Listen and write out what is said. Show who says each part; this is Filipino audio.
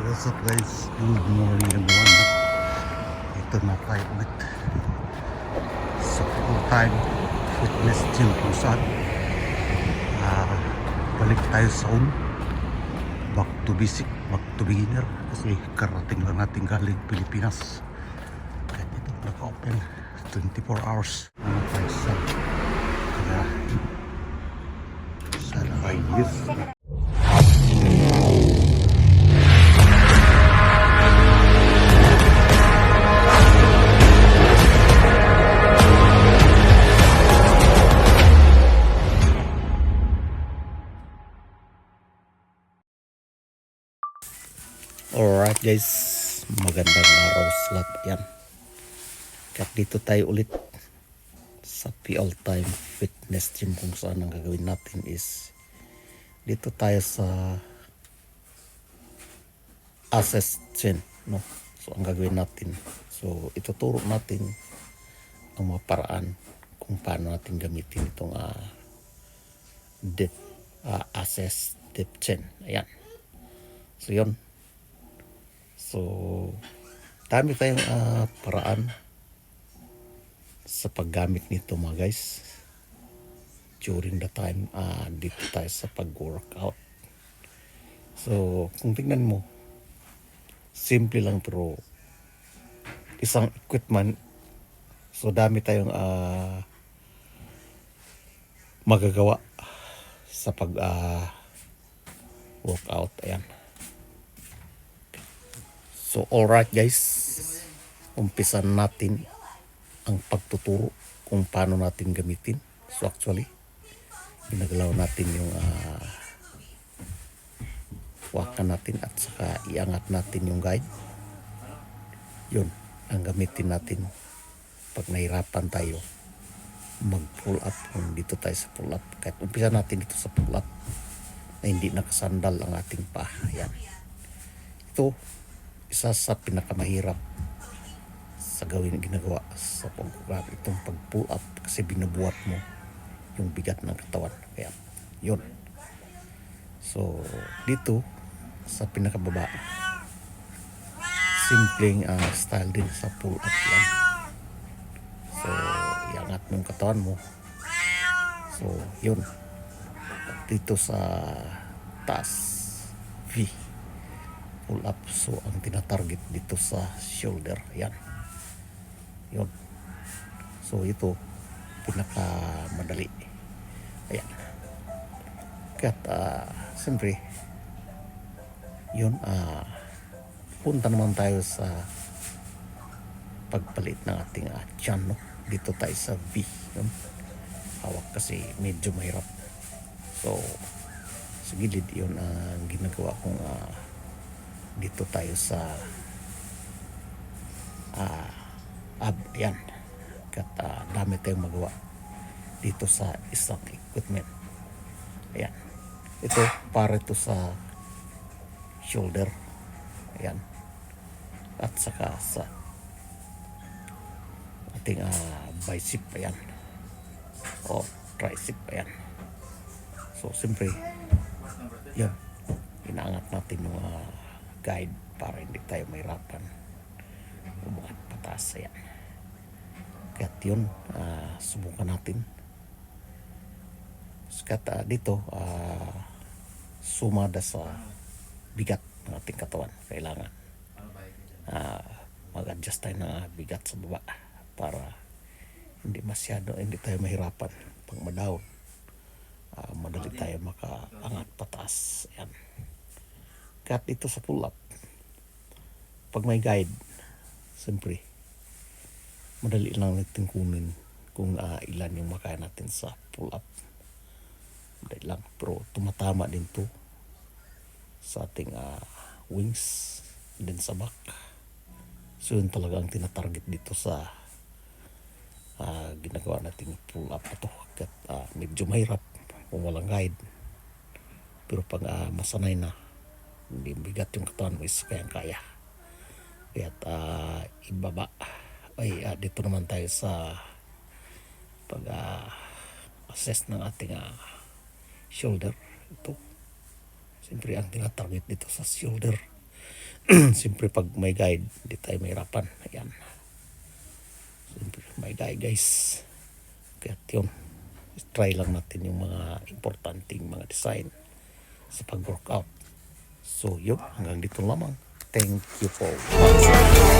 Speaker 1: What's up guys? Good morning everyone. Ito na tayo ulit sa full time fitness gym kung saan balik tayo sa home. Back to basic, back to beginner. Kasi karating lang natin galing Pilipinas. Kaya dito naka-open 24 hours na tayo sa kaya sana ayos. Alright guys, magandang araw sa lahat. Yan, kat dito tayo ulit sa PL Time Fitness Gym. Kung saan ang gagawin natin is dito tayo sa Access Gym, no? So ang gagawin natin, so ituturo natin ang mga paraan kung paano natin gamitin itong Access Deep Gym. Ayan, so yun. So, dami tayong paraan sa paggamit nito mga guys during the time dito tayo sa pag-workout. So, kung tingnan mo, simple lang pero isang equipment. So, dami tayong magagawa sa pag-workout. Ayan. So alright guys, umpisan natin ang pagtuturo kung paano natin gamitin. So actually, ginagalaw natin yung wakan natin at saka iangat natin yung guide. Yun ang gamitin natin pag nahirapan tayo mag pull up. Kung dito tayo sa pull up, kahit umpisa natin dito sa pull up na hindi nakasandal ang ating paa. Ayan, ito isa sa pinakamahirap sa ginagawa sa itong pag pull up, kasi binubuhat mo yung bigat ng katawan. Kaya yun, so dito sa pinakababa, simpleng style din sa pull up lang. So iangat mo yung katawan mo. So yun, dito sa taas V pull up. So ang tinatarget dito sa shoulder. Yan, yun. So ito pinaka madali. Ayan, kat siyempre yun, punta naman tayo sa pagpalit ng ating tiyan, no? Dito tayo sa V, yun. Hawak kasi medyo mahirap. So sa gilid yun ang ginagawa kong dito tayo sa ab. Yan, kat dami tayong magawa dito sa isang equipment. Ayan, ito para ito sa shoulder. Ayan, at saka sa ating bicep. Ayan, o tricep. Ayan, so siyempre yan, inaangat natin yung guide para hindi tayo mahirapan umangat pataas. Ayan, kaya yun, subukan natin. Kaya dito sumada sa bigat ng ating katawan, kailangan mag-adjust tayo ng bigat sa baba para hindi tayo mahirapan pag madaon. Madali tayo makaangat pataas. Ayan, kaya dito sa pull up, pag may guide, siyempre madali lang natin kunin kung ilan yung makaya natin sa pull up. Madali lang, pero tumatama din to sa ating wings din sa back. So yun talaga ang tinatarget dito sa ginagawa natin pull up na to. Kaya medyo mahirap kung walang guide, pero pag masanay na, hindi bigat yung katawan mo, is kaya. Kaya ibaba ay dito naman tayo sa pag assess ng ating shoulder. Ito siyempre ang tinatarget dito sa shoulder Siyempre pag may guide, hindi tayo mahirapan. Ayan. Siyempre may guide guys. Kaya yun, try lang natin yung mga importanteng mga design sa pag-workout. So yun, hanggang dito lamang. Thank you for watching.